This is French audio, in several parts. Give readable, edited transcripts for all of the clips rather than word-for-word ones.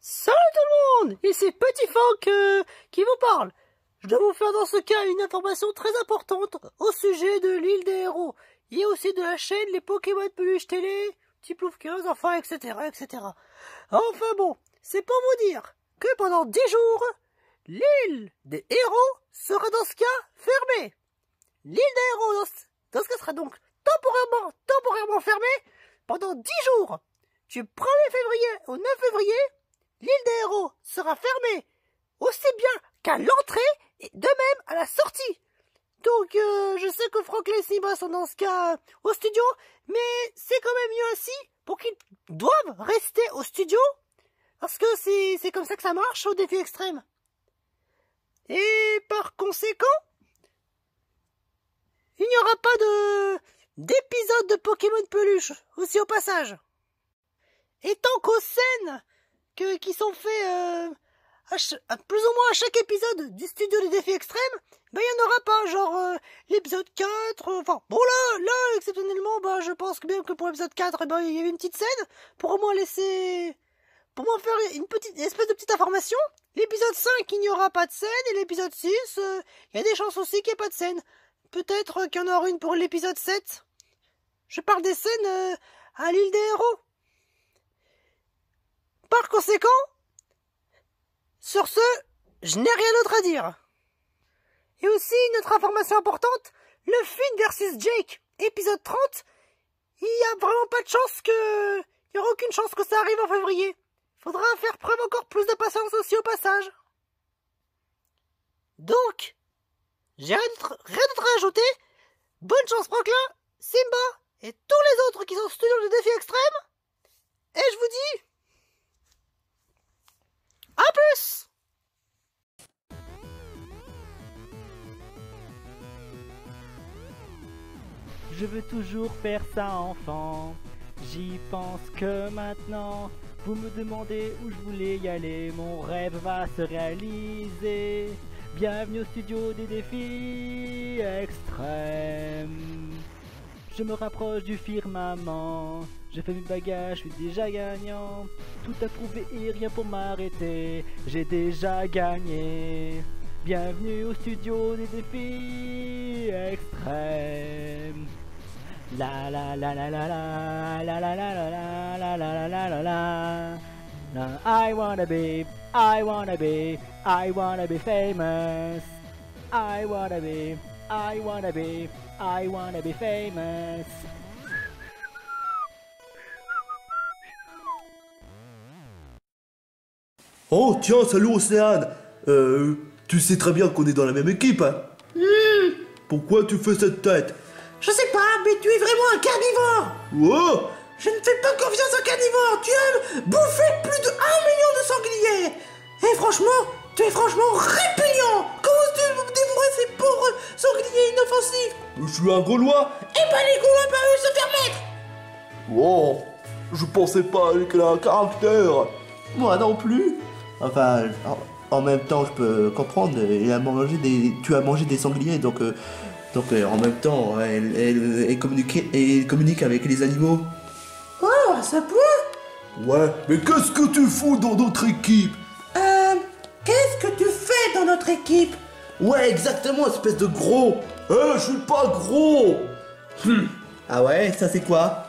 Salut tout le monde, ici Petit Phoque qui vous parle. Je dois vous faire dans ce cas une information très importante au sujet de l'île des héros. Il y a aussi de la chaîne Les Pokémon Peluche Télé, Petit Plouf 15, enfin etc. etc. Enfin bon, c'est pour vous dire que pendant 10 jours, l'île des héros sera dans ce cas fermée. L'île des héros dans ce cas sera donc temporairement fermée pendant 10 jours. Du 1er février au 9 février, l'île des héros sera fermée aussi bien qu'à l'entrée et de même à la sortie. Donc je sais que Franklin et Simba sont dans ce cas au studio, mais c'est quand même mieux ainsi pour qu'ils doivent rester au studio, parce que c'est comme ça que ça marche au défi extrême. Et par conséquent, il n'y aura pas d'épisode de Pokémon Peluche aussi au passage. Et tant qu'aux scènes qui sont faits plus ou moins à chaque épisode du studio du défi extrême, ben il n'y en aura pas, genre l'épisode 4, enfin bon là exceptionnellement, bah je pense que même que pour l'épisode 4, ben il y avait une petite scène, pour au moins faire une espèce de petite information. L'épisode 5, il n'y aura pas de scène, et l'épisode 6, il y a des chances aussi qu'il n'y ait pas de scène. Peut-être qu'il y en aura une pour l'épisode 7. Je parle des scènes à l'île des héros. Par conséquent, sur ce, je n'ai rien d'autre à dire. Et aussi, une autre information importante, le Finn versus Jake, épisode 30, il n'y a vraiment pas de chance il n'y aura aucune chance que ça arrive en février. Faudra faire preuve encore plus de patience aussi au passage. Donc, j'ai rien d'autre à ajouter. Bonne chance Franklin, Simba et tous les autres qui sont au studio de défi extrême. Et je vous dis à plus. Je veux toujours faire ça enfant. J'y pense que maintenant. Vous me demandez où je voulais y aller. Mon rêve va se réaliser. Bienvenue au studio des défis extrêmes. Je me rapproche du firmament. Je fais mes bagages, je suis déjà gagnant. Tout à prouver et rien pour m'arrêter. J'ai déjà gagné. Bienvenue au studio des défis extrêmes. La la la la la la la la la la la la la la la la. I wanna be famous. I wanna be famous. Oh tiens, salut Océane. Tu sais très bien qu'on est dans la même équipe, hein. Pourquoi tu fais cette tête? Je sais pas, mais tu es vraiment un carnivore. Oh. Je ne fais pas confiance aux carnivores. Tu aimes bouffer plus de 1 million de sangliers. Et franchement, tu es franchement répugnant. Comment tu dévorer ces pauvres sangliers inoffensifs? Je suis un Gaulois. Eh ben les Gaulois peuvent se faire mettre. Oh, je pensais pas qu'elle a un caractère. Moi non plus. Enfin, en même temps, je peux comprendre. Tu as mangé des sangliers, donc en même temps, elle communique avec les animaux. Oh, à ce point? Ouais, mais qu'est-ce que tu fous dans notre équipe? Qu'est-ce que tu fais dans notre équipe? Ouais, exactement, espèce de gros. Je suis pas gros. Ah ouais, ça c'est quoi?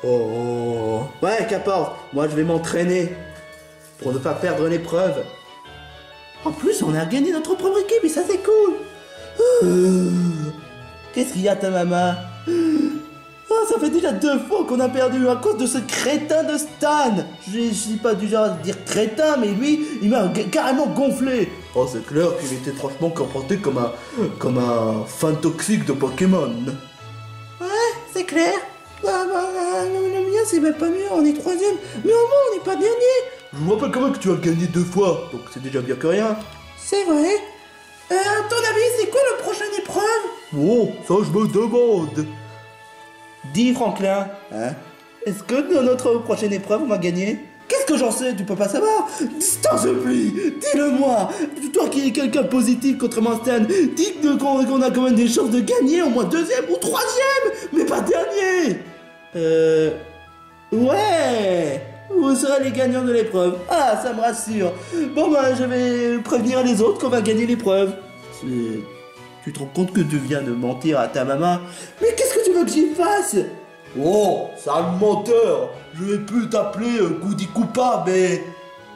Oh. Ouais, qu'importe, moi je vais m'entraîner pour ne pas perdre l'épreuve. En plus, on a gagné notre propre équipe et ça c'est cool. Qu'est-ce qu'il y a ta maman? Oh, ça fait déjà 2 fois qu'on a perdu à cause de ce crétin de Stan. Je suis pas du genre à dire crétin, mais lui, il m'a carrément gonflé. Oh, c'est clair qu'il était franchement comporté comme un fan toxique de Pokémon. Ouais, c'est clair. Le mien c'est même pas mieux, on est 3ème. Mais au moins on n'est pas dernier. Je me rappelle quand même que tu as gagné 2 fois, donc c'est déjà bien que rien. C'est vrai. À ton avis, c'est quoi la prochaine épreuve? Oh, ça je me demande. Dis Franklin, hein? Est-ce que dans notre prochaine épreuve on va gagner? Qu'est-ce que j'en sais? Tu peux pas savoir? S'il te plaît, dis-le-moi. Toi qui es quelqu'un de positif contrairement à Stan, dis qu'on a quand même des chances de gagner au moins 2ème ou 3ème, mais pas dernier. Ouais. Oui, vous serez les gagnants de l'épreuve. Ah, ça me rassure. Bon, bah, je vais prévenir les autres qu'on va gagner l'épreuve. Tu te rends compte que tu viens de mentir à ta maman? Mais qu'est-ce que tu veux que j'y fasse? Oh, sale menteur. Je vais plus t'appeler Goody Koopa, mais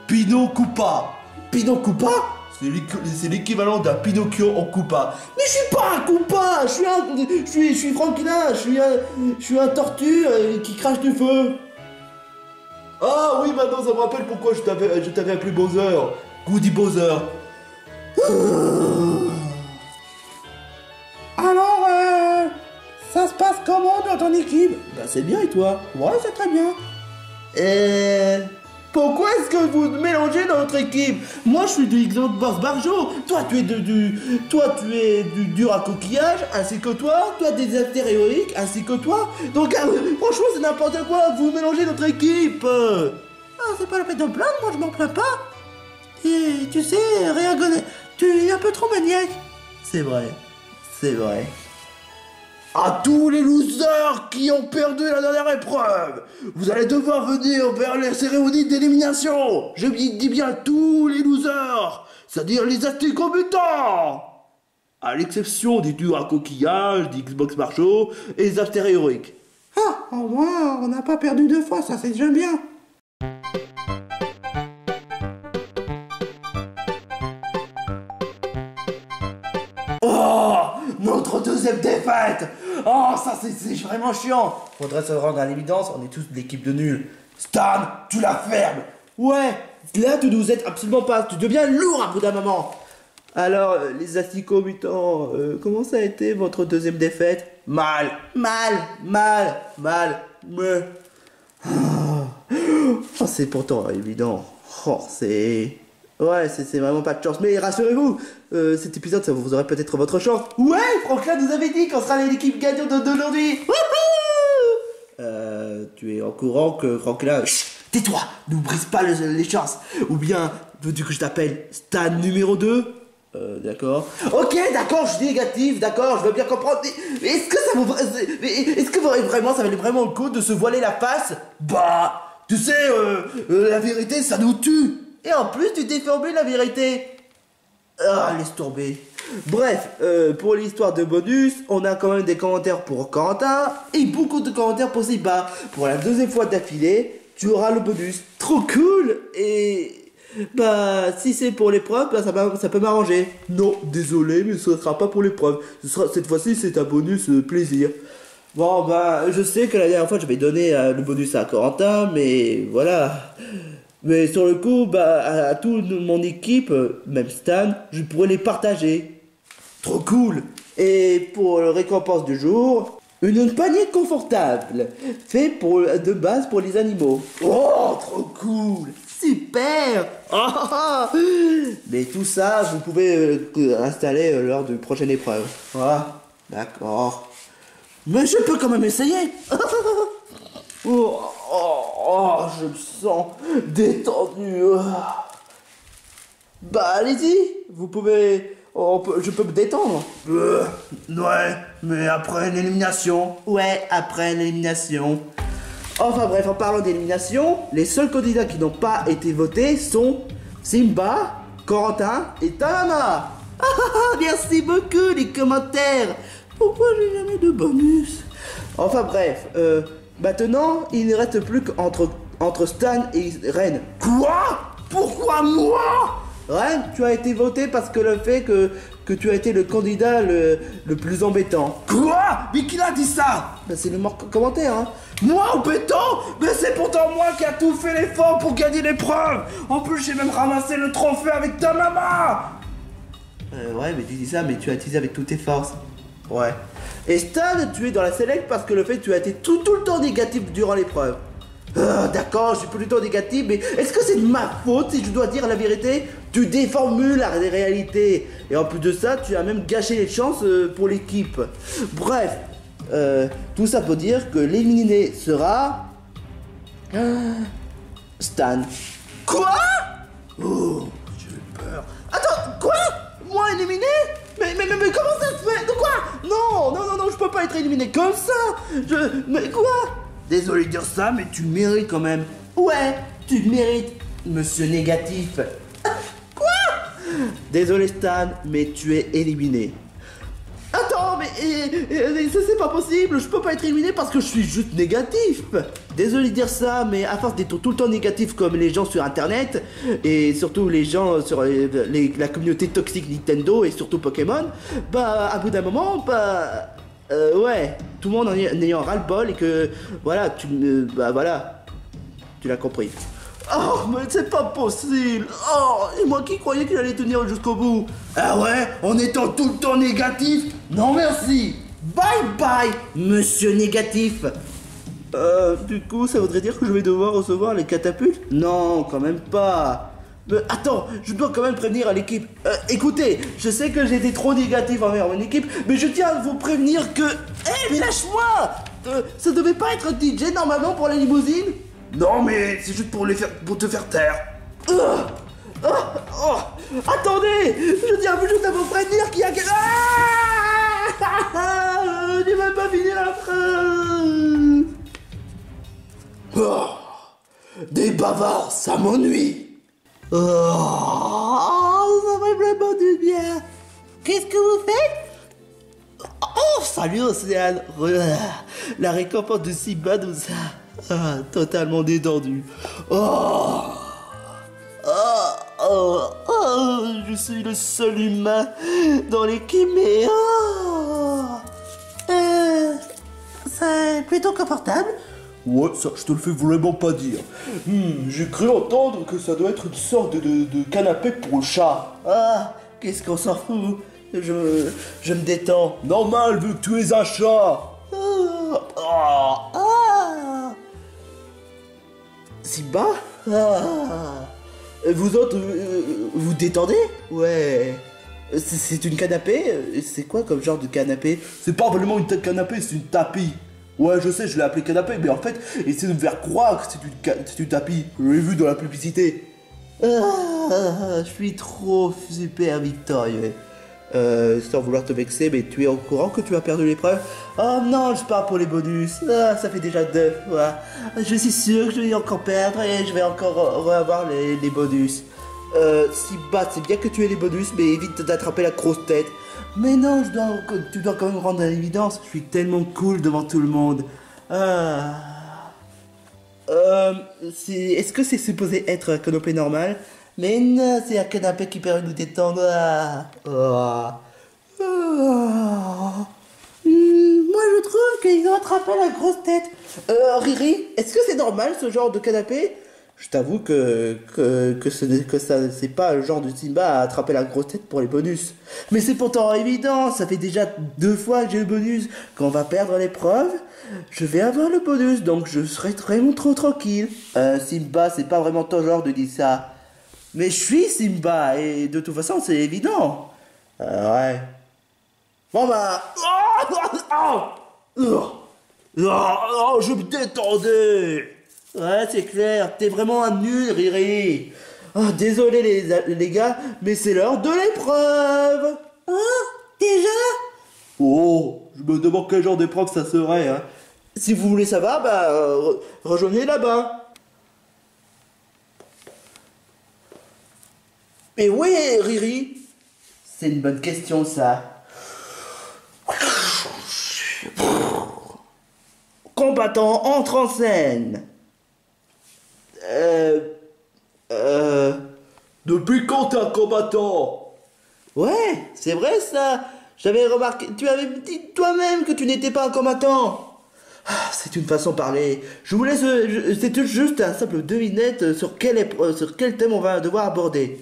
Pino Koopa. Pino Koopa? C'est l'équivalent d'un Pinocchio en Koopa. Mais je suis pas un Koopa, je suis Franklin, je suis un tortue qui crache du feu. Ah oui, maintenant ça me rappelle pourquoi je t'avais appelé Bowser. Goody Bowser. Alors, ça se passe comment dans ton équipe? Bah c'est bien et toi? Ouais, c'est très bien. Pourquoi est-ce que vous mélangez dans notre équipe? Moi je suis du Xbox Barjo, toi tu es du dur à coquillage, ainsi que toi des acteurs héroïques, ainsi que toi. Donc franchement c'est n'importe quoi, vous mélangez notre équipe. Ah c'est pas la peine de me plaindre, moi je m'en plains pas. Et tu sais, tu es un peu trop maniaque. C'est vrai, c'est vrai. À tous les losers qui ont perdu la dernière épreuve, vous allez devoir venir vers les cérémonies d'élimination. Je dis bien tous les losers, c'est-à-dire les asticomutants. À l'exception des durs à coquillage, des Xbox Marshall et des After Héroïques. Ah, au moins, on n'a pas perdu 2 fois, ça c'est déjà bien. Oh, notre deuxième défaite. Oh, ça c'est vraiment chiant. Faudrait se rendre à l'évidence, on est tous de l'équipe de nuls. Stan, tu la fermes. Ouais, là tu nous aides absolument pas, tu deviens lourd à bout d'un moment. Alors, les asticots mutants, comment ça a été votre deuxième défaite? Mal. Oh, c'est pourtant évident. Oh, c'est... Ouais, c'est vraiment pas de chance. Mais rassurez-vous, cet épisode, ça vous aurez peut-être votre chance. Ouais, Franklin nous avait dit qu'on sera l'équipe gagnante d'aujourd'hui. Tu es au courant que Franklin... Chut, tais-toi, ne brise pas les chances. Ou bien, veux-tu que je t'appelle Stan numéro 2? D'accord. Ok, d'accord, je suis négatif, d'accord, je veux bien comprendre. Mais est-ce que ça vous... Est-ce que vraiment, ça valait vraiment le coup de se voiler la face? Bah, tu sais, la vérité, ça nous tue. Et en plus, tu t'es fait oublier la vérité. Ah, laisse tomber. Bref, pour l'histoire de bonus, on a quand même des commentaires pour Corentin et beaucoup de commentaires pour Ziba. Pour la deuxième fois d'affilée, tu auras le bonus. Trop cool. Et... bah, si c'est pour l'épreuve, bah, ça peut m'arranger. Non, désolé, mais ce ne sera pas pour l'épreuve. Cette fois-ci, c'est un bonus plaisir. Bon, bah, je sais que la dernière fois, j'avais donné le bonus à Corentin, mais voilà. Mais sur le coup, bah, à toute mon équipe, même Stan, je pourrais les partager. Trop cool. Et pour la récompense du jour, une panier confortable, fait de base pour les animaux. Oh, trop cool. Super. Mais tout ça, vous pouvez installer lors d'une prochaine épreuve. Voilà, d'accord. Mais je peux quand même essayer. Je me sens détendu. Bah allez-y, vous pouvez... je peux me détendre. Ouais, mais après l'élimination. Ouais, après l'élimination. Enfin bref, en parlant d'élimination, les seuls candidats qui n'ont pas été votés sont Simba, Corentin et Tamama. Merci beaucoup les commentaires. Pourquoi j'ai jamais de bonus? Enfin bref, maintenant il ne reste plus qu'entre Stan et Ren. Quoi? Pourquoi moi? Ren, tu as été voté parce que le fait que tu as été le candidat le plus embêtant. Quoi? Mais qui l'a dit ça? Ben, c'est le commentaire, hein. Moi embêtant? Mais c'est pourtant moi qui a tout fait l'effort pour gagner l'épreuve. En plus, j'ai même ramassé le trophée avec ta maman. Ouais, mais tu dis ça, mais tu as utilisé avec toutes tes forces. Ouais. Et Stan, tu es dans la select parce que le fait que tu as été tout le temps négatif durant l'épreuve. D'accord, je suis plutôt négatif, mais est-ce que c'est de ma faute si je dois dire la vérité? Tu déformules la réalité. Et en plus de ça, tu as même gâché les chances pour l'équipe. Bref, tout ça pour dire que l'éliminé sera... Stan. Quoi? Oh, j'ai peur. Attends, quoi? Moi éliminé? Mais comment ça se fait? De quoi? Non, je peux pas être éliminé comme ça. Mais quoi? Désolé de dire ça, mais tu mérites quand même. Ouais, tu le mérites, monsieur négatif. Quoi? Désolé Stan, mais tu es éliminé. Attends, mais ça c'est pas possible, je peux pas être éliminé parce que je suis juste négatif. Désolé de dire ça, mais à force d'être tout le temps négatif comme les gens sur internet, et surtout les gens sur la communauté toxique Nintendo et surtout Pokémon, bah à bout d'un moment, ouais, tout le monde en ayant ras-le-bol et que, voilà, bah voilà, tu l'as compris. Oh, mais c'est pas possible. Oh, et moi qui croyais qu'il allait tenir jusqu'au bout. Ah ouais, en étant tout le temps négatif? Non merci. Bye bye, monsieur négatif. Du coup, ça voudrait dire que je vais devoir recevoir les catapultes? Non, quand même pas. Mais attends, je dois quand même prévenir à l'équipe. Écoutez, je sais que j'ai été trop négatif envers mon équipe, mais je tiens à vous prévenir que... Eh, mais lâche-moi. Ça devait pas être un DJ normalement pour la limousine? Non mais c'est juste pour te faire taire. Attendez, je tiens juste à vous prévenir qu'il y a... J'ai même pas fini la phrase. Oh, des bavards, ça m'ennuie. Oh, ça fait vraiment du bien. Qu'est-ce que vous faites? Oh, salut Océane. La récompense de Simba nous a totalement détendu. Je suis le seul humain dans l'équipe, mais c'est plutôt confortable. Ouais, ça, je te le fais vraiment pas dire. J'ai cru entendre que ça doit être une sorte de canapé pour le chat. Ah, qu'est-ce qu'on s'en fout? Je me détends. Normal, vu que tu es un chat. Simba? Vous autres, vous détendez? Ouais. C'est une canapé? C'est quoi comme genre de canapé? C'est pas vraiment une canapé, c'est une tapis. Ouais, je sais, je l'ai appelé canapé, mais en fait, essaie de me faire croire que c'est une tapis. Je l'ai vu dans la publicité. Je suis trop super victorieux. Sans vouloir te vexer, mais tu es au courant que tu as perdu l'épreuve? Oh non, je pars pour les bonus. Ça fait déjà 2 fois. Je suis sûr que je vais encore perdre et je vais encore avoir les bonus. Simba, c'est bien que tu aies les bonus, mais évite d'attraper la grosse tête. Mais non, tu dois quand même rendre à l'évidence. Je suis tellement cool devant tout le monde. Est-ce que c'est supposé être un canapé normal? Mais non, c'est un canapé qui permet de nous détendre. Moi, je trouve qu'ils ont attrapé la grosse tête. Riri, est-ce que c'est normal ce genre de canapé? Je t'avoue que ça, c'est pas le genre de Simba à attraper la grosse tête pour les bonus. Mais c'est pourtant évident, ça fait déjà 2 fois que j'ai le bonus. Quand on va perdre l'épreuve, je vais avoir le bonus, donc je serai vraiment trop tranquille. Simba, c'est pas vraiment ton genre de dire ça. Mais je suis Simba, et de toute façon, c'est évident. Ouais. Bon bah... je me détendais. Ouais, c'est clair, t'es vraiment un nul, Riri. Oh, désolé les gars, mais c'est l'heure de l'épreuve. Déjà? Oh, je me demande quel genre d'épreuve ça serait, hein. Si vous voulez savoir, rejoignez là-bas. Mais oui, Riri, c'est une bonne question, ça. Combattant entre en scène. Depuis quand t'es un combattant? Ouais, c'est vrai ça. J'avais remarqué, tu avais dit toi-même que tu n'étais pas un combattant. C'est une façon de parler. Je vous laisse, c'est juste un simple devinette sur quel thème on va devoir aborder.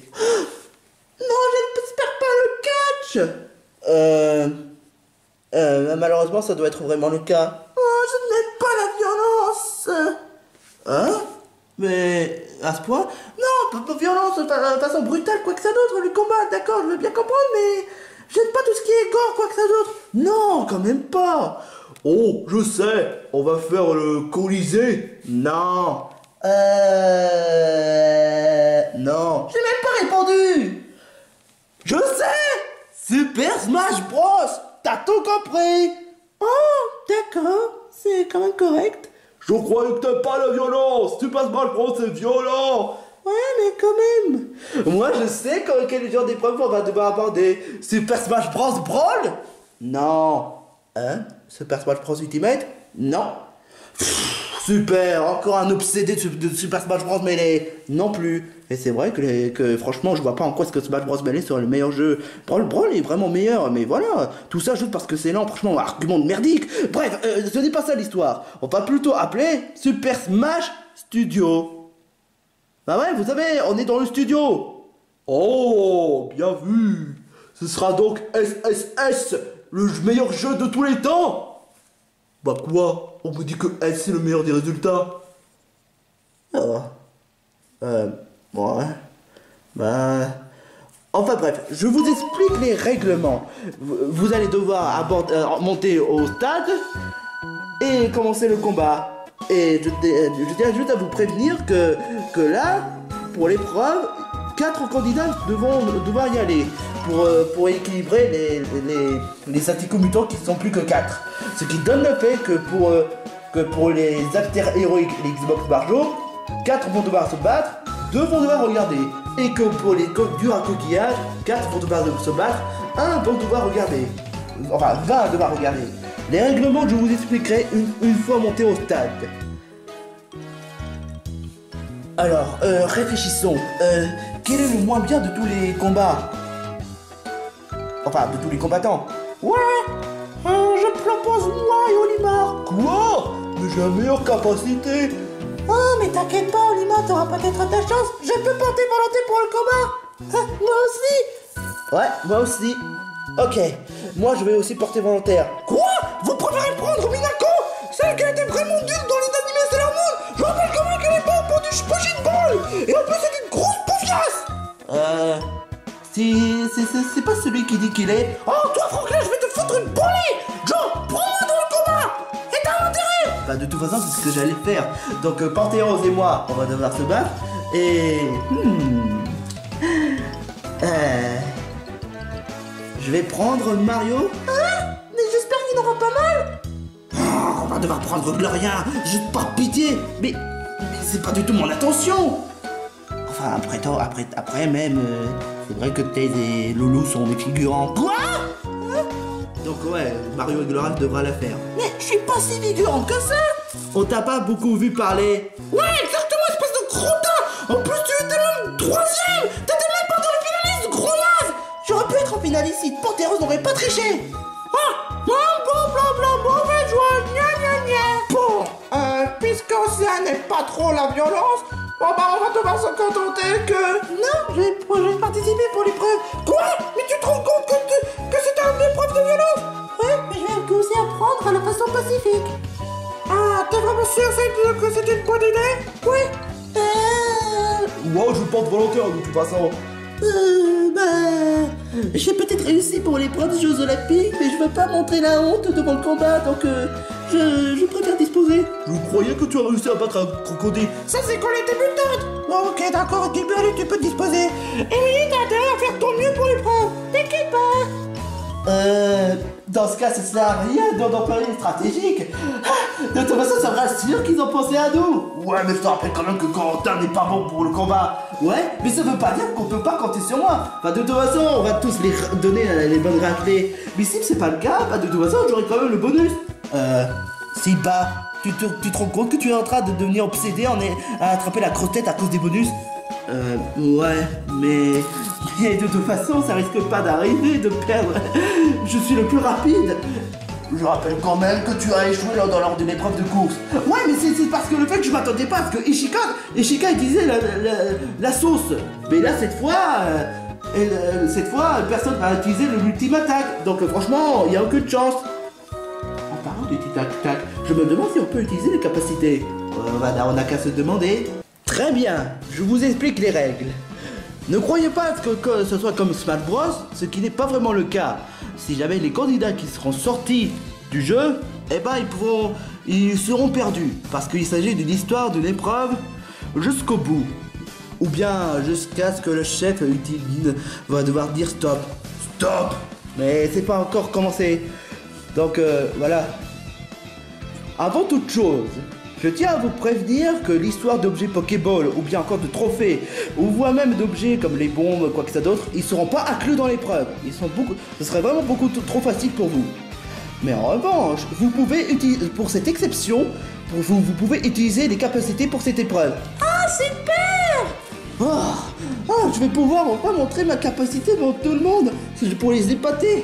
Non, j'espère pas le catch. Malheureusement, ça doit être vraiment le cas. Oh, je n'aime pas la violence. Hein? Mais à ce point? Non, pas violence de façon brutale, quoi que ça d'autre. Le combat, d'accord, je veux bien comprendre, mais j'aime pas tout ce qui est gore, quoi que ça d'autre. Non, quand même pas. Oh, je sais, on va faire le Colisée. Non. Non. J'ai même pas répondu. Je sais. Super Smash Bros. T'as tout compris. Oh, d'accord. C'est quand même correct. Je croyais que t'aimes pas la violence. Super Smash Bros c'est violent. Ouais, mais quand même. Moi, je sais quel genre d'épreuve on va devoir aborder. Super Smash Bros. Brawl? Non. Hein? Super Smash Bros. Ultimate? Non. Super, encore un obsédé de Super Smash Bros. Melee. Non plus. Et c'est vrai que franchement, je vois pas en quoi est-ce que Smash Bros. Melee serait le meilleur jeu. Brawl est vraiment meilleur, mais voilà. Tout ça juste parce que c'est lent, franchement, argument de merdique. Bref, ce n'est pas ça l'histoire. On va plutôt appeler Super Smash Studio. Bah ouais, vous savez, on est dans le studio. Oh, bien vu. Ce sera donc SSS, le meilleur jeu de tous les temps. Bah quoi? On me dit que S c'est le meilleur des résultats. Oh. Ouais. Bah... Enfin bref, je vous explique les règlements. Vous allez devoir monter au stade et commencer le combat. Et je tiens juste à vous prévenir que là, pour l'épreuve, 4 candidats devoir y aller pour équilibrer les anticomutants qui sont plus que 4. Ce qui donne le fait que pour les acteurs héroïques, les Xbox Barjo, 4 vont devoir se battre, 2 vont devoir regarder. Et que pour les durs à coquillage, 4 vont devoir se battre, 1 vont devoir regarder. Enfin, 20 devoir regarder. Les règlements, je vous expliquerai une fois monté au stade. Alors, réfléchissons. Quel est le moins bien de tous les combats? Enfin, de tous les combattants. Ouais, je propose moi et Olimar. Quoi? Mais j'ai la meilleure capacité. Oh, mais t'inquiète pas, Olimar, t'auras peut-être ta chance. Je peux porter volonté pour le combat. Moi aussi. Ouais, moi aussi. Ok, moi je vais aussi porter volontaire. Quoi? Vous préférez prendre Minako? Celle qui a été vraiment dure dans les animés Sailor Moon? Je rappelle quand même qu'elle est pas pour du Spojin Ball. Et en plus c'est une grosse poufiasse. C'est pas celui qui dit qu'il est... Oh, toi Franklin, je vais te foutre une bolée. Joe, prends-moi dans le combat. Et t'as intérêt. Bah de toute façon c'est ce que j'allais faire. Donc Panthéros et moi, on va devoir se battre. Et... Je vais prendre Mario. Hein? Mais j'espère qu'il n'aura pas mal. Oh, on va devoir prendre Gloria, juste par pitié. Mais c'est pas du tout mon intention. Enfin, après même, c'est vrai que Taze et Loulou sont des figurants. Quoi? Donc ouais, Mario et Gloria devra la faire. Mais je suis pas si figurante que ça. On t'a pas beaucoup vu parler. Ouais, exactement, espèce de crottin. En plus, tu étais même 3ème. T'étais même pas dans le finaliste, gros naze. J'aurais pu être en finaliste si Panthéros n'aurait pas triché. Ah, blablabla, mauvaise joie, gna gna gna. Bon, puisque ça n'est pas trop la violence, bon bah on va devoir se contenter que... Non, je vais participer pour l'épreuve. Quoi? Mais tu te rends compte que c'est une épreuve de violence? Ouais, mais je vais aussi apprendre à la façon pacifique. Ah, t'es vraiment sûr que c'était une bonne idée? Oui. Moi je porte volontaire de toute façon. J'ai peut-être réussi pour l'épreuve des Jeux Olympiques, mais je veux pas montrer la honte devant le combat, donc je préfère disposer. Je croyais que tu as réussi à battre un crocodile. Ça c'est quand les débutante. Ok, d'accord, allez, tu peux disposer. Émilie, t'as intérêt à faire ton mieux pour l'épreuve. T'inquiète pas. Dans ce cas, ça sert à rien d'employer une stratégique. De toute façon, ça me rassure qu'ils ont pensé à nous. Ouais, mais je te rappelle quand même que Corentin n'est pas bon pour le combat. Ouais, mais ça veut pas dire qu'on peut pas compter sur moi. Enfin, de toute façon, on va tous les donner les bonnes raclées. Mais si c'est pas le cas, bah de toute façon, j'aurai quand même le bonus. Simba, tu te rends compte que tu es en train de devenir obsédé à attraper la crotte-tête à cause des bonus? Ouais, mais de toute façon, ça risque pas d'arriver de perdre. Je suis le plus rapide. Je rappelle quand même que tu as échoué lors d'une épreuve de course. Ouais, mais c'est parce que le fait que je m'attendais pas à ce que Ishika utilisait la sauce. Mais là, cette fois, personne n'a utilisé le ultime attaque. Donc franchement, il n'y a aucune chance. En parlant du tic-tac-tac, je me demande si on peut utiliser les capacités. On n'a qu'à se demander. Très bien, je vous explique les règles. Ne croyez pas que ce soit comme Smash Bros, ce qui n'est pas vraiment le cas. Si jamais les candidats qui seront sortis du jeu, eh ben ils seront perdus. Parce qu'il s'agit d'une histoire d'une épreuve jusqu'au bout. Ou bien jusqu'à ce que le chef va devoir dire stop. Stop. Mais c'est pas encore commencé. Donc voilà. Avant toute chose, Je tiens à vous prévenir que l'histoire d'objets Pokéball, ou bien encore de trophées, ou voire même d'objets comme les bombes, quoi que ça d'autre, ils seront pas inclus dans l'épreuve. Ce serait vraiment beaucoup trop facile pour vous. Mais en revanche, vous pouvez utiliser, pour cette exception, vous pouvez utiliser les capacités pour cette épreuve. Ah, super! Je vais pouvoir enfin montrer ma capacité devant tout le monde, pour les épater.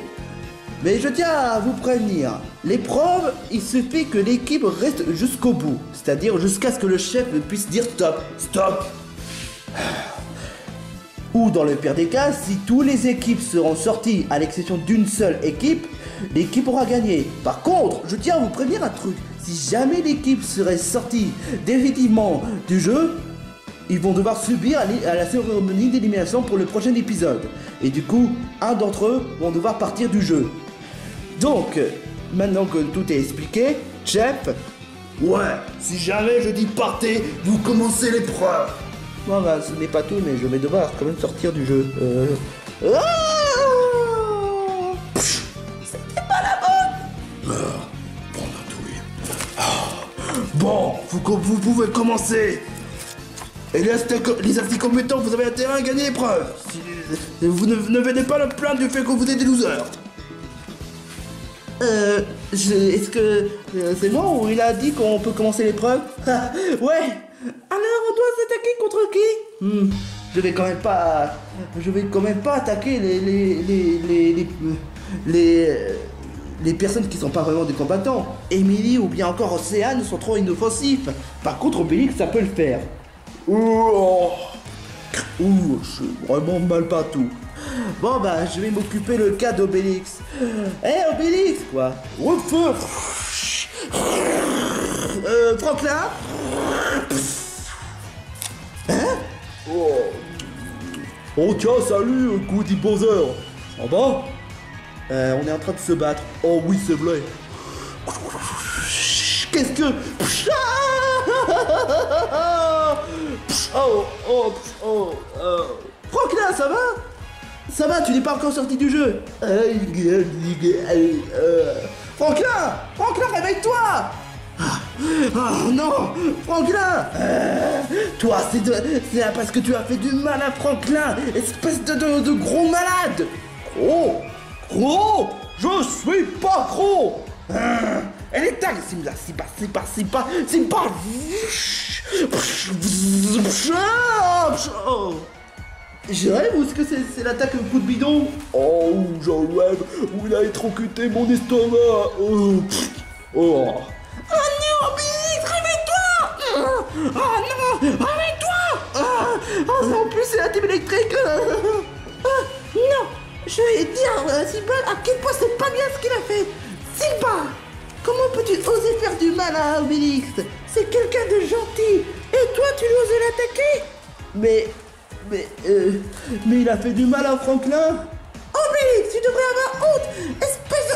Mais je tiens à vous prévenir, l'épreuve, il suffit que l'équipe reste jusqu'au bout, c'est-à-dire jusqu'à ce que le chef puisse dire stop, stop. Ou dans le pire des cas, si toutes les équipes seront sorties à l'exception d'une seule équipe, l'équipe aura gagné. Par contre, je tiens à vous prévenir un truc, si jamais l'équipe serait sortie définitivement du jeu, ils vont devoir subir à la cérémonie d'élimination pour le prochain épisode. Et du coup, un d'entre eux vont devoir partir du jeu. Donc, maintenant que tout est expliqué, chef. Ouais, si jamais je dis partez, vous commencez l'épreuve. Bon bah, ce n'est pas tout, mais je vais devoir quand même sortir du jeu. C'était pas la bonne! Prendre un douille. Bon, vous pouvez commencer. Et les assis compétents, vous avez intérêt à gagner l'épreuve. Vous ne venez pas le plaindre du fait que vous êtes des losers. Est-ce que c'est bon ou il a dit qu'on peut commencer l'épreuve? Ouais. Alors on doit s'attaquer contre qui? Je vais quand même pas attaquer les personnes qui sont pas vraiment des combattants. Emily ou bien encore Océane sont trop inoffensifs. Par contre Obélix ça peut le faire. Je suis vraiment mal partout. Bon bah je vais m'occuper le cas d'Obélix. Obélix quoi? Franklin? Oh tiens, salut, Goody Bowser. Ça va? On est en train de se battre. Oh oui, c'est vrai. Qu'est-ce que... Franklin, ça va? Ça va, tu n'es pas encore sorti du jeu. Franklin, réveille-toi. Non, Franklin. Toi, c'est parce que tu as fait du mal à Franklin, espèce de gros malade. Gros, je suis pas gros. Elle est tague, c'est pas. Je rêve ou est-ce que c'est l'attaque coup de bidon? Oh, j'en rêve, où il a électrocuté mon estomac. Oh non, Obélix, réveille-toi! Oh non, réveille-toi! En plus, c'est la team électrique. Non, je vais dire à Simba à quel point c'est pas bien ce qu'il a fait. Simba, comment peux-tu oser faire du mal à Obélix? C'est quelqu'un de gentil. Et toi, tu oses l'attaquer? Mais il a fait du mal à Franklin. Obélix, tu devrais avoir honte. Espèce de...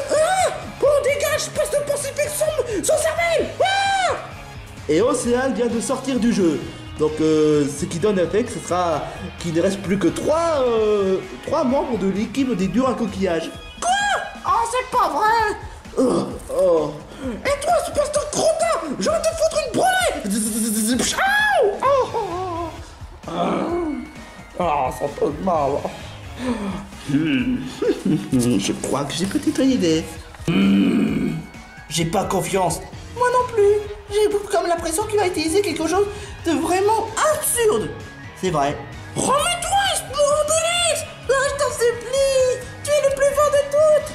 Bon, dégage, espèce de pensif son cervelle. Et Océane vient de sortir du jeu. Donc ce qui donne un fait que ce sera qu'il ne reste plus que 3 membres de l'équipe des durs à coquillage. Quoi? Oh, c'est pas vrai. Et toi, espèce de crottin, je vais te foutre une brûlée. Ça fait mal. Je crois que j'ai peut-être une idée. J'ai pas confiance. Moi non plus. J'ai comme l'impression qu'il va utiliser quelque chose de vraiment absurde. C'est vrai. Remets-toi, Obélix. Je t'en supplie. Tu es le plus fort de toutes.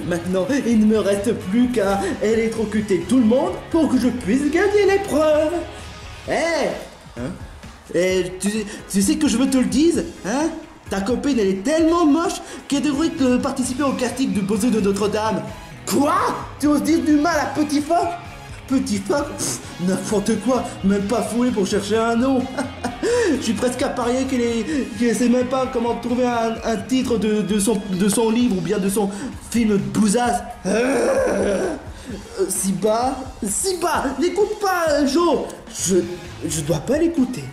Maintenant, il ne me reste plus qu'à électrocuter tout le monde pour que je puisse gagner l'épreuve. Tu sais que je veux te le dise, hein? Ta copine, elle est tellement moche qu'elle devrait participer au casting du Bowser de Notre-Dame. Quoi? Tu oses dire du mal à Petit Phoque? Petit Phoque? N'importe quoi, même pas fouillé pour chercher un nom. Je suis presque à parier qu'elle sait même pas comment trouver un titre de son livre ou bien de son film de Bouzaze. Simba, n'écoute pas, Joe. Je dois pas l'écouter.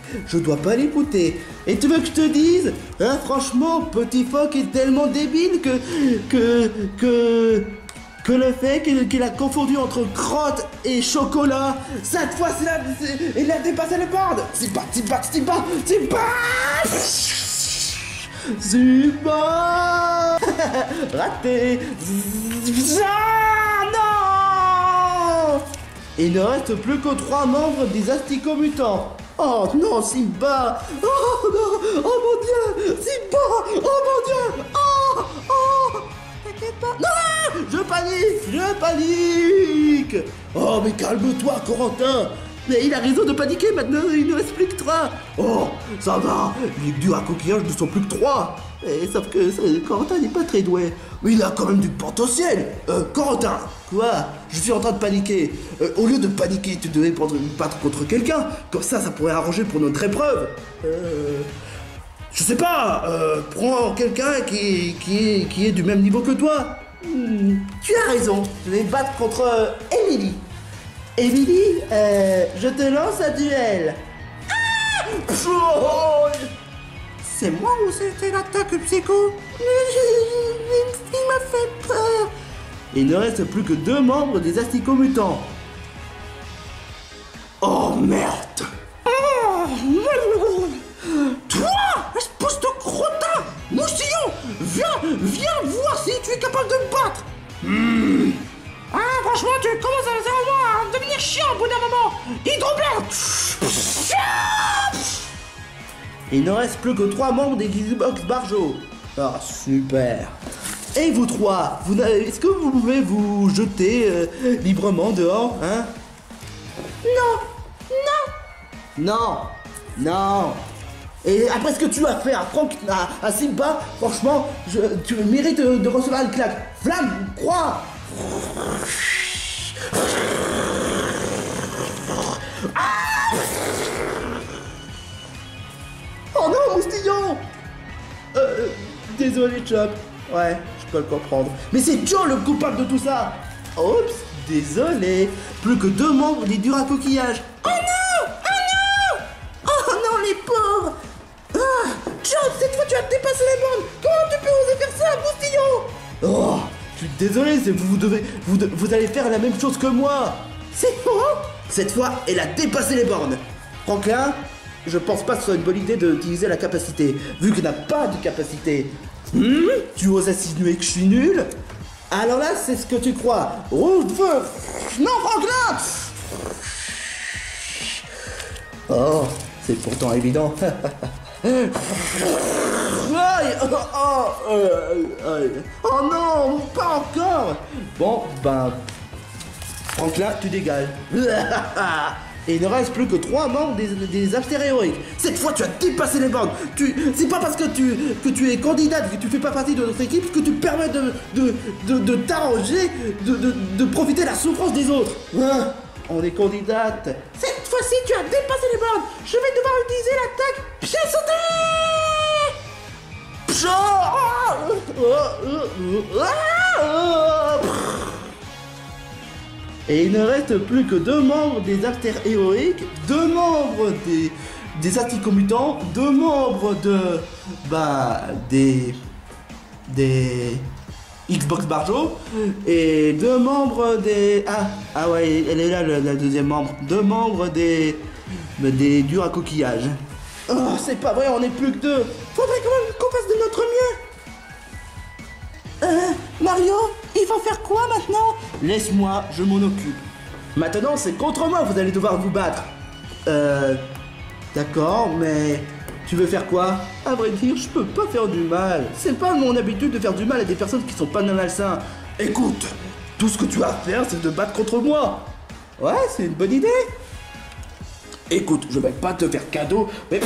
Et tu veux que je te dise, hein, franchement, Petit Phoque est tellement débile que que le fait qu'il a confondu entre crotte et chocolat. Cette fois, il a dépassé les bornes. Simba. Raté. Ah, non. Il ne reste plus que 3 membres des Asticots mutants. Oh non, Simba. Oh non. Oh mon Dieu. Simba. Oh mon Dieu. Oh. T'inquiète pas. Non. Je panique. Oh mais calme-toi, Corentin. Mais il a raison de paniquer maintenant, il ne reste plus que 3. Oh, ça va, les durs à coquillage ne sont plus que 3. Et, sauf que Corentin n'est pas très doué. Mais il a quand même du potentiel. Corentin, quoi? Je suis en train de paniquer. Au lieu de paniquer, tu devais battre contre quelqu'un. Comme ça pourrait arranger pour notre épreuve. Je sais pas, prends quelqu'un qui est du même niveau que toi. Tu as raison, je vais me battre contre Emily. Emily, je te lance un duel. C'est moi ou c'était l'attaque psycho? Il m'a fait peur. Il ne reste plus que 2 membres des Asticots mutants. Oh merde. Toi, espèce de crottin, moustillon, viens voir si tu es capable de me battre. Ah, franchement, tu commences à devenir chiant au bout d'un moment. Hydroblanc. Il ne reste plus que 3 membres des Xbox Barjo. Ah, super. Et vous 3, est-ce que vous pouvez vous jeter librement dehors, hein? Non. Et après ce que tu as fait à Simba, franchement, tu mérites de recevoir une claque. Flamme, croix. Oh non, moustillon. Désolé, Chop. Ouais, je peux le comprendre. Mais c'est Joe le coupable de tout ça. Oups, désolé. Plus que 2 membres des durs à coquillage. Oh non. Oh non, les pauvres. Joe, cette fois tu as dépassé les bornes. Comment tu peux oser faire ça, moustillon? Oh, je suis désolé, vous allez faire la même chose que moi. C'est bon. Cette fois, elle a dépassé les bornes. Franklin, je pense pas que ce soit une bonne idée d'utiliser la capacité, vu qu'il n'a pas de capacité. Tu oses insinuer que je suis nul? Alors là, c'est ce que tu crois. Rouge de feu. Non, Franklin. Oh, c'est pourtant évident. Oh non, pas encore. Bon, ben, Franklin, tu dégages. Et il ne reste plus que 3 membres des hamsters héroïques. Cette fois, tu as dépassé les bornes. C'est pas parce que tu es candidate, que tu fais pas partie de notre équipe, que tu permets de t'arranger, de profiter de la souffrance des autres. Hein? On est candidate. Cette fois-ci, tu as dépassé les bornes. Je vais devoir utiliser l'attaque. J'ai sauté. Et il ne reste plus que 2 membres des hamsters héroïques, 2 membres des Asticots mutants, 2 membres des Xbox Barjo et 2 membres des... Ah ouais, elle est là la deuxième membre. 2 membres des durs à coquillage. Oh, c'est pas vrai, on est plus que 2. Faudrait quand même qu'on fasse de notre mieux. Mario, il faut faire quoi maintenant? Laisse-moi, je m'en occupe. Maintenant, c'est contre moi, vous allez devoir vous battre. D'accord, mais tu veux faire quoi? À vrai dire, je peux pas faire du mal. C'est pas mon habitude de faire du mal à des personnes qui sont pas malsains. Écoute, tout ce que tu as à faire, c'est de battre contre moi. Ouais, c'est une bonne idée. Écoute, je vais pas te faire cadeau, mais...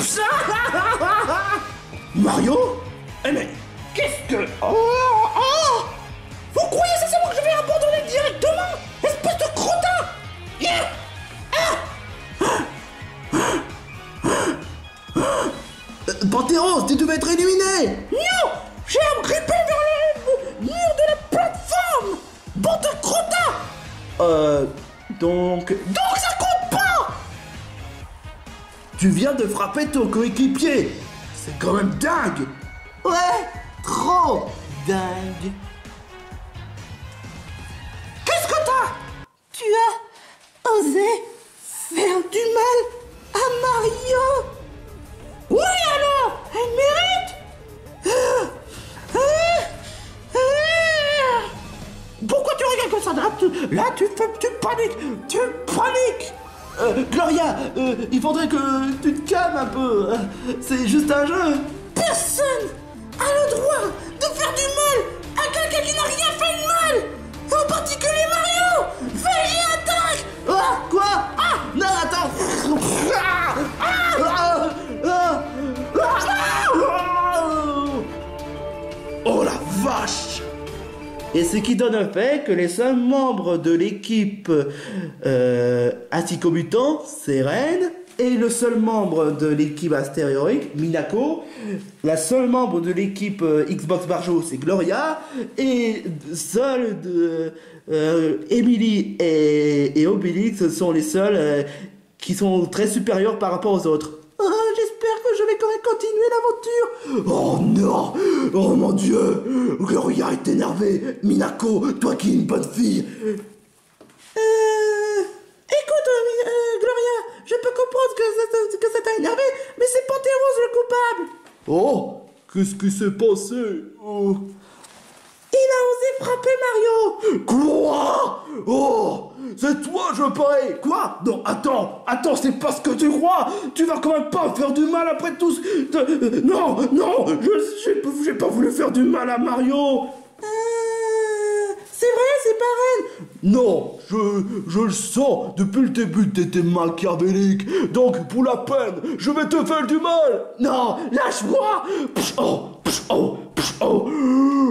Mario? Eh mais, qu'est-ce que... Oh! Vous croyez sincèrement que je vais abandonner directement? Espèce de crottin! Yeah! Panthéros, tu devais être éliminé! Non! J'ai grimpé vers le mur de la plateforme! Bande de crottin! Donc ça compte pas! Tu viens de frapper ton coéquipier! C'est quand même dingue! Ouais! Trop dingue! as osé faire du mal à Mario? Oui alors, elle mérite. Pourquoi tu regardes comme ça? Là, tu paniques. Gloria, il faudrait que tu te calmes un peu. C'est juste un jeu. Personne a le droit de faire du mal à quelqu'un qui n'a rien fait de mal. En particulier Mario. Fais-y, attaque. Ah, quoi? Ah, non, attends. Oh la vache! Et ce qui donne un fait que les seuls membres de l'équipe Asticomutants, c'est Ren, et le seul membre de l'équipe Astéroïque, Minako, la seule membre de l'équipe Xbox Barjo, c'est Gloria, et seuls Emily et Obélix sont les seuls qui sont très supérieurs par rapport aux autres. J'espère que je vais quand même continuer l'aventure. Oh non! Oh mon Dieu! Gloria est énervée! Minako, toi qui es une bonne fille! Écoute, Gloria, je peux comprendre que ça t'a énervé, mais c'est Panthéros le coupable. Oh! Qu'est-ce qui s'est passé? Oh! Il a osé frapper Mario. Quoi? Oh! C'est toi, je parie! Quoi? Non, attends, c'est pas ce que tu crois! Tu vas quand même pas faire du mal après tout Non, j'ai pas voulu faire du mal à Mario! C'est vrai, c'est pas Ren. Non, je le sens, depuis le début t'étais machiavélique, donc pour la peine, je vais te faire du mal! Non, lâche-moi!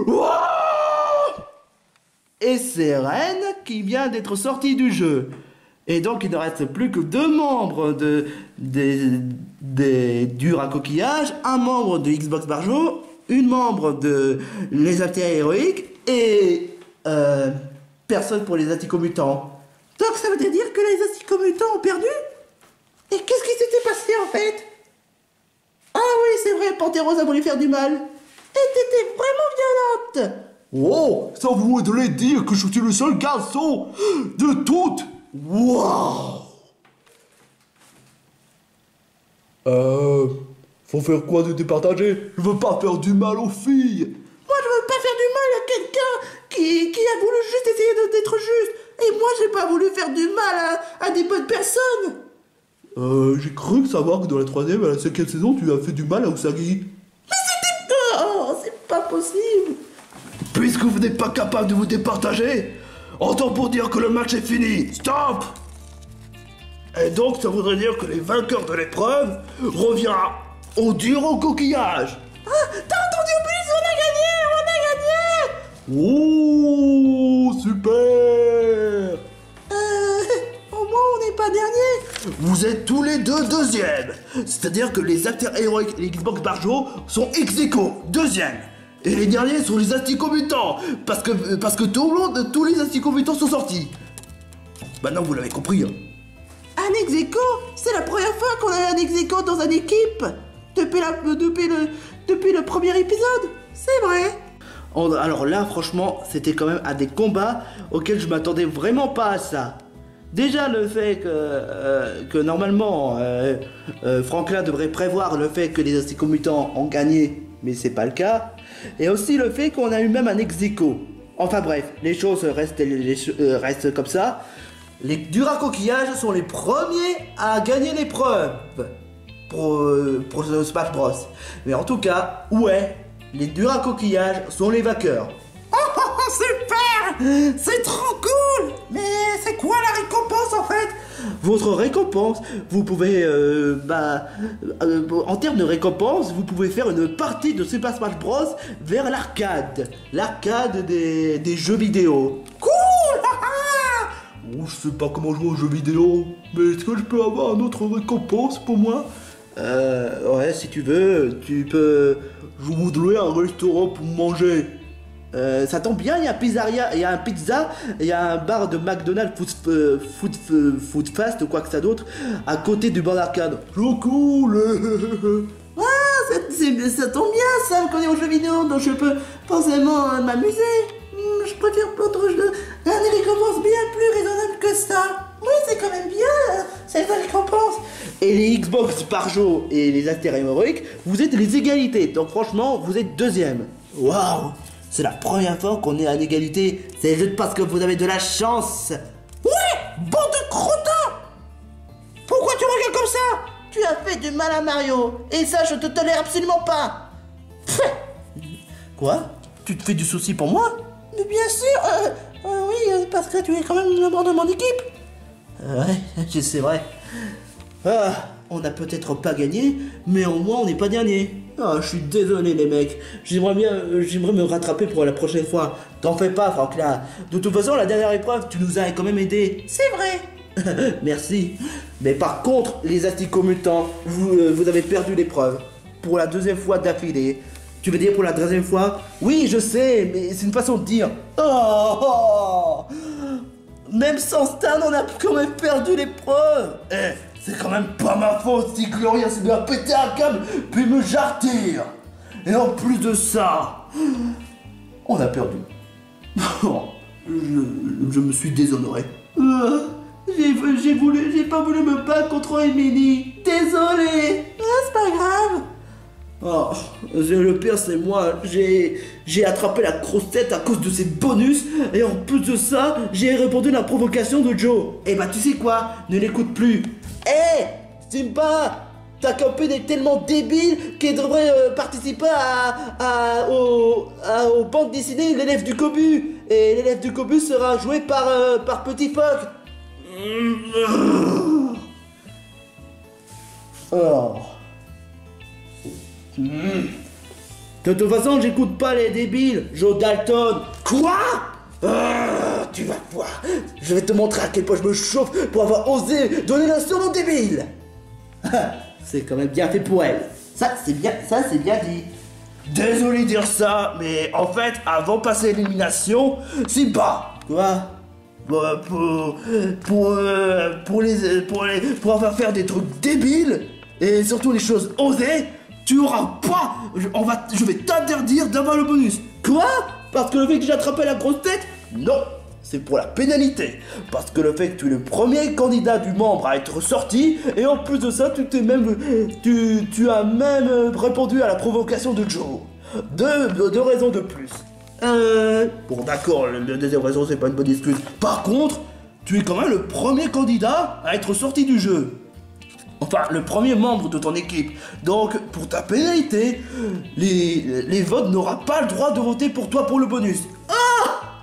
Ouah! Et c'est Ren qui vient d'être sorti du jeu. Et donc il ne reste plus que 2 membres du Racoquillage, un membre de Xbox Barjo, une membre de les Héroïques et personne pour les Asticomutants. Donc ça veut dire que les Asticomutants ont perdu? Et qu'est-ce qui s'était passé en fait? Ah oui, c'est vrai, Panthéros a voulu faire du mal. Et t'étais vraiment violente. Oh, ça voudrait dire que je suis le seul garçon de toutes. Waouh. Faut faire quoi de départager? Je veux pas faire du mal aux filles. Moi, je veux pas faire du mal à quelqu'un qui a voulu juste essayer d'être juste. Et moi, j'ai pas voulu faire du mal à des bonnes personnes. J'ai cru savoir que dans la 3e et la 5e saison, tu as fait du mal à Usagi. Mais c'était... Oh, c'est pas possible. Puisque vous n'êtes pas capable de vous départager, autant pour dire que le match est fini. Stop! Et donc, ça voudrait dire que les vainqueurs de l'épreuve reviennent au dur au coquillage. Ah, t'as entendu, Obélix? On a gagné. Ouh, super! Au moins, on n'est pas dernier. Vous êtes tous les deux deuxièmes. C'est-à-dire que les acteurs héroïques et les Xbox Barjo sont ex-aequo, deuxième. Et les derniers sont les Asticomutants, parce que tout le monde, tous les Asticomutants sont sortis. Maintenant vous l'avez compris. Hein. Un ex-aequo? C'est la première fois qu'on a un ex-aequo dans une équipe. Depuis le premier épisode. C'est vrai. Alors là, franchement, c'était quand même un des combats auxquels je m'attendais vraiment pas à ça. Déjà le fait que normalement Franklin devrait prévoir le fait que les Asticomutants ont gagné, mais c'est pas le cas. Et aussi le fait qu'on a eu même un ex-aequo. Enfin bref, les choses restent comme ça. Les Duracoquillage sont les premiers à gagner l'épreuve pour Smash Bros. Mais en tout cas, ouais, les Duracoquillage sont les vainqueurs. Oh, super! C'est trop cool! Mais c'est quoi la récompense en fait? Votre récompense, vous pouvez, en termes de récompense, vous pouvez faire une partie de Super Smash Bros vers l'arcade des jeux vidéo. Cool! Oh, je sais pas comment jouer aux jeux vidéo, mais est-ce que je peux avoir une autre récompense pour moi? Ouais, si tu veux, tu peux... Je voudrais un restaurant pour manger. Ça tombe bien, il y a un pizza, il y a un bar de McDonald's Food Fast ou quoi que ça d'autre à côté du bar d'arcade. Trop cool. Ah, ça tombe bien ça, qu'on est aux jeux vidéo, donc je peux forcément m'amuser. Je préfère d'autres jeux, une récompense bien plus raisonnable que que ça. Oui, c'est quand même bien, c'est une récompense. Et les Xbox par jour et les altères hémorroïques, vous êtes les égalités. Donc franchement, vous êtes deuxième. Waouh, c'est la première fois qu'on est à égalité. C'est juste parce que vous avez de la chance. Ouais, bande de crottins. Pourquoi tu me regardes comme ça? Tu as fait du mal à Mario, et ça, je te tolère absolument pas. Pfff. Quoi? Tu te fais du souci pour moi? Mais bien sûr, oui, parce que tu es quand même le membre de mon équipe. Ouais, c'est vrai. Ah, on n'a peut-être pas gagné, mais au moins on n'est pas dernier. Ah, je suis désolé les mecs. J'aimerais me rattraper pour la prochaine fois. T'en fais pas, Franklin. De toute façon, la dernière épreuve, tu nous as quand même aidé. C'est vrai. Merci. Mais par contre, les asticots mutants, vous avez perdu l'épreuve. Pour la deuxième fois d'affilée. Tu veux dire pour la troisième fois? Oui, je sais, mais c'est une façon de dire. Oh, même sans Stan, on a quand même perdu l'épreuve. Eh, c'est quand même pas ma faute si Gloria s'est bien pété un câble puis me jartir. Et en plus de ça, on a perdu. je me suis déshonoré. J'ai pas voulu me battre contre Emily. Désolé. Ah, c'est pas grave. Oh, le pire c'est moi, j'ai attrapé la grosse tête à cause de ses bonus et en plus de ça, j'ai répondu à la provocation de Joe. Et bah tu sais quoi, ne l'écoute plus. Hé, Simba, ta copine est tellement débile qu'elle devrait participer aux bandes dessinées l'élève du Cobu. Et l'élève du Cobu sera joué par Petit Fogg. Oh. De toute façon, j'écoute pas les débiles, Joe Dalton. Quoi? Tu vas voir. Je vais te montrer à quel point je me chauffe pour avoir osé donner le surnom débile. C'est quand même bien fait pour elle. Ça, c'est bien dit. Désolé de dire ça, mais en fait, avant de passer l'élimination, Simba. Quoi? Pour avoir faire des trucs débiles et surtout les choses osées, tu auras pas. Je vais t'interdire d'avoir le bonus. Quoi? Parce que le fait que j'ai attrapé la grosse tête? Non, c'est pour la pénalité. Parce que le fait que tu es le premier candidat du membre à être sorti, et en plus de ça, tu as même répondu à la provocation de Joe. Deux raisons de plus. Bon d'accord, la deuxième raison c'est pas une bonne excuse. Par contre, tu es quand même le premier candidat à être sorti du jeu. Enfin, le premier membre de ton équipe. Donc, pour ta pénalité, les votes n'auront pas le droit de voter pour toi pour le bonus.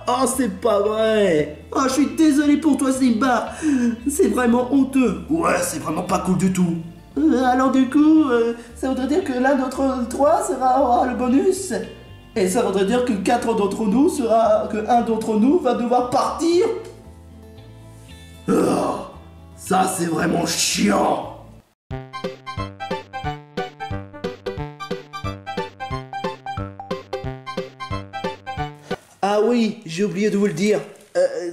Oh, c'est pas vrai. Oh, je suis désolé pour toi, Simba. C'est vraiment honteux. Ouais, c'est vraiment pas cool du tout. Alors du coup, ça voudrait dire que l'un d'entre trois aura le bonus. Et ça voudrait dire que un d'entre nous va devoir partir. Oh, ça, c'est vraiment chiant. Ah oui, j'ai oublié de vous le dire.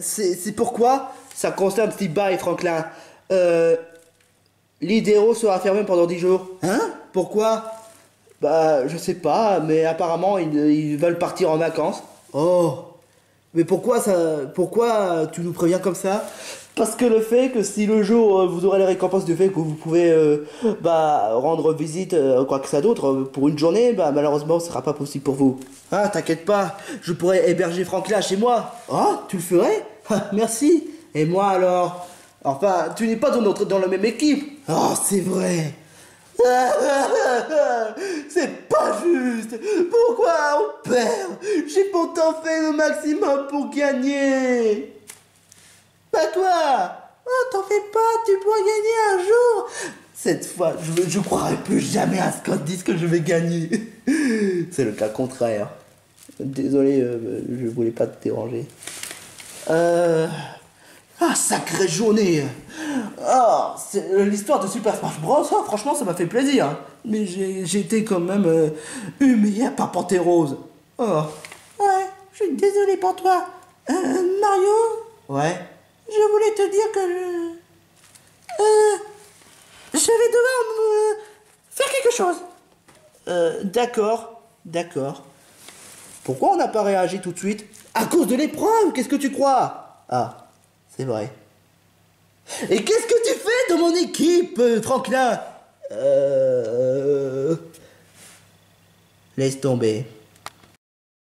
C'est pourquoi ça concerne Simba et Franklin. L'Idéro sera fermé pendant 10 jours. Hein? Pourquoi? Bah, je sais pas, mais apparemment ils veulent partir en vacances. Oh, mais pourquoi tu nous préviens comme ça? Parce que le fait que si le jour vous aurez les récompenses du fait que vous pouvez rendre visite quoi que ça d'autre pour une journée, bah malheureusement ce sera pas possible pour vous. Ah, t'inquiète pas, je pourrais héberger Franklin chez moi. Oh, tu le ferais? Merci. Et moi alors? Enfin, tu n'es pas dans la même équipe. Oh, c'est vrai. C'est pas juste. Pourquoi on perd? J'ai pourtant fait le maximum pour gagner. Pas toi. Oh, t'en fais pas, tu pourras gagner un jour. Cette fois, je croirai plus jamais à ce qu'on dise que je vais gagner. C'est le cas contraire. Désolé, je voulais pas te déranger. Ah, sacrée journée. Ah, l'histoire de Super Smash Bros, oh, franchement, ça m'a fait plaisir. Mais j'ai été quand même humilié par Pantérose. Oh. Ouais, je suis désolé pour toi. Mario? Ouais? Je voulais te dire que je vais devoir faire quelque chose. D'accord. Pourquoi on n'a pas réagi tout de suite? À cause de l'épreuve, qu'est-ce que tu crois? Ah, c'est vrai. Et qu'est-ce que tu fais dans mon équipe, Franklin Laisse tomber.